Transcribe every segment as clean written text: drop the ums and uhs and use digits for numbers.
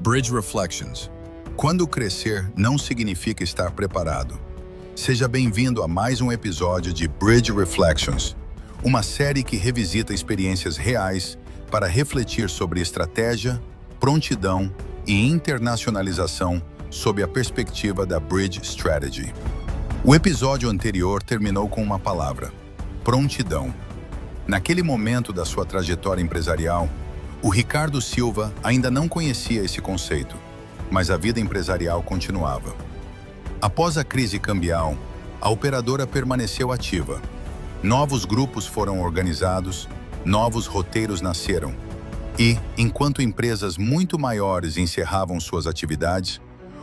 Bridge Reflections. Quando crescer não significa estar preparado. Seja bem-vindo a mais um episódio de Bridge Reflections, uma série que revisita experiências reais para refletir sobre estratégia, prontidão e internacionalização sob a perspectiva da Bridge Strategy. O episódio anterior terminou com uma palavra: prontidão. Naquele momento da sua trajetória empresarial, o Ricardo Silva ainda não conhecia esse conceito, mas a vida empresarial continuava. Após a crise cambial, a operadora permaneceu ativa. Novos grupos foram organizados, novos roteiros nasceram. E, enquanto empresas muito maiores encerravam suas atividades,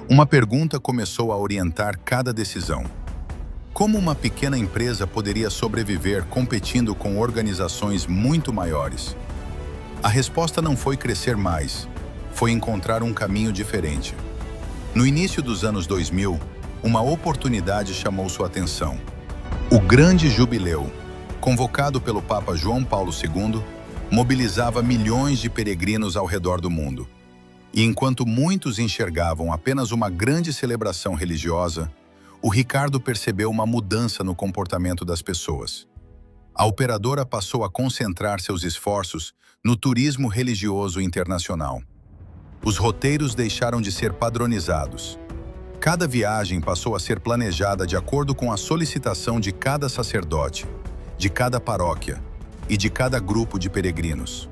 uma pergunta começou a orientar cada decisão. Como uma pequena empresa poderia sobreviver competindo com organizações muito maiores? A resposta não foi crescer mais, foi encontrar um caminho diferente. No início dos anos 2000, uma oportunidade chamou sua atenção. O Grande Jubileu, convocado pelo Papa João Paulo II, mobilizava milhões de peregrinos ao redor do mundo. E enquanto muitos enxergavam apenas uma grande celebração religiosa, o Ricardo percebeu uma mudança no comportamento das pessoas. A operadora passou a concentrar seus esforços no turismo religioso internacional. Os roteiros deixaram de ser padronizados. Cada viagem passou a ser planejada de acordo com a solicitação de cada sacerdote, de cada paróquia e de cada grupo de peregrinos.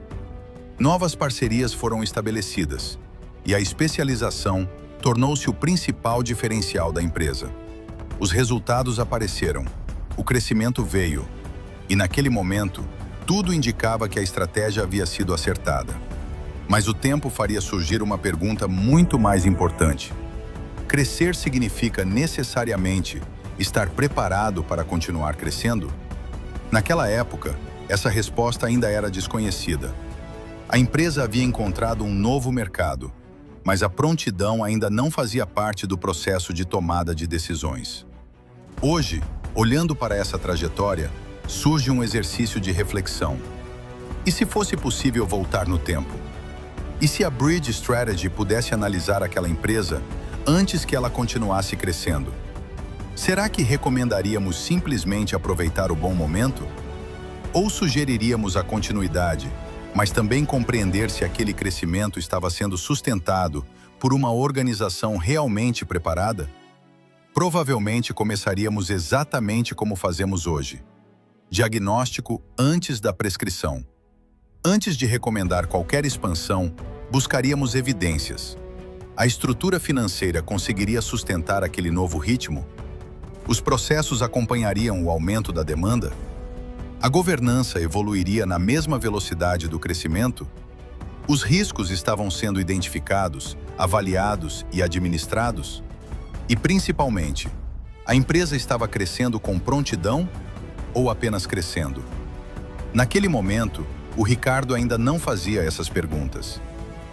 Novas parcerias foram estabelecidas e a especialização tornou-se o principal diferencial da empresa. Os resultados apareceram, o crescimento veio, e naquele momento, tudo indicava que a estratégia havia sido acertada. Mas o tempo faria surgir uma pergunta muito mais importante. Crescer significa necessariamente estar preparado para continuar crescendo? Naquela época, essa resposta ainda era desconhecida. A empresa havia encontrado um novo mercado, mas a prontidão ainda não fazia parte do processo de tomada de decisões. Hoje, olhando para essa trajetória, surge um exercício de reflexão. E se fosse possível voltar no tempo? E se a Bridge Strategy pudesse analisar aquela empresa antes que ela continuasse crescendo? Será que recomendaríamos simplesmente aproveitar o bom momento? Ou sugeriríamos a continuidade, mas também compreender se aquele crescimento estava sendo sustentado por uma organização realmente preparada? Provavelmente começaríamos exatamente como fazemos hoje. Diagnóstico antes da prescrição. Antes de recomendar qualquer expansão, buscaríamos evidências. A estrutura financeira conseguiria sustentar aquele novo ritmo? Os processos acompanhariam o aumento da demanda? A governança evoluiria na mesma velocidade do crescimento? Os riscos estavam sendo identificados, avaliados e administrados? E, principalmente, a empresa estava crescendo com prontidão ou apenas crescendo? Naquele momento, o Ricardo ainda não fazia essas perguntas.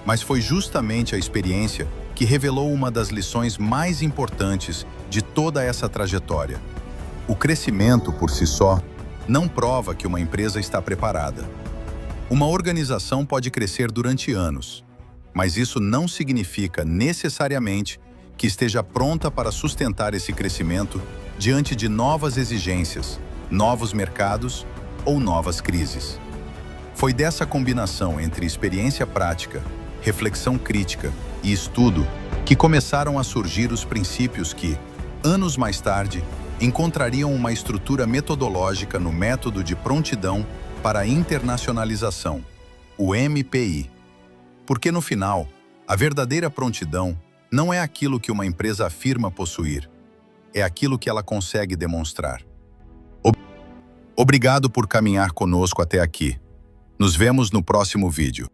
Mas foi justamente a experiência que revelou uma das lições mais importantes de toda essa trajetória. O crescimento, por si só, não prova que uma empresa está preparada. Uma organização pode crescer durante anos, mas isso não significa necessariamente que esteja pronta para sustentar esse crescimento diante de novas exigências, novos mercados ou novas crises. Foi dessa combinação entre experiência prática, reflexão crítica e estudo que começaram a surgir os princípios que, anos mais tarde, encontrariam uma estrutura metodológica no método de prontidão para a internacionalização, o MPI. Porque no final, a verdadeira prontidão não é aquilo que uma empresa afirma possuir, é aquilo que ela consegue demonstrar. Obrigado por caminhar conosco até aqui. Nos vemos no próximo vídeo.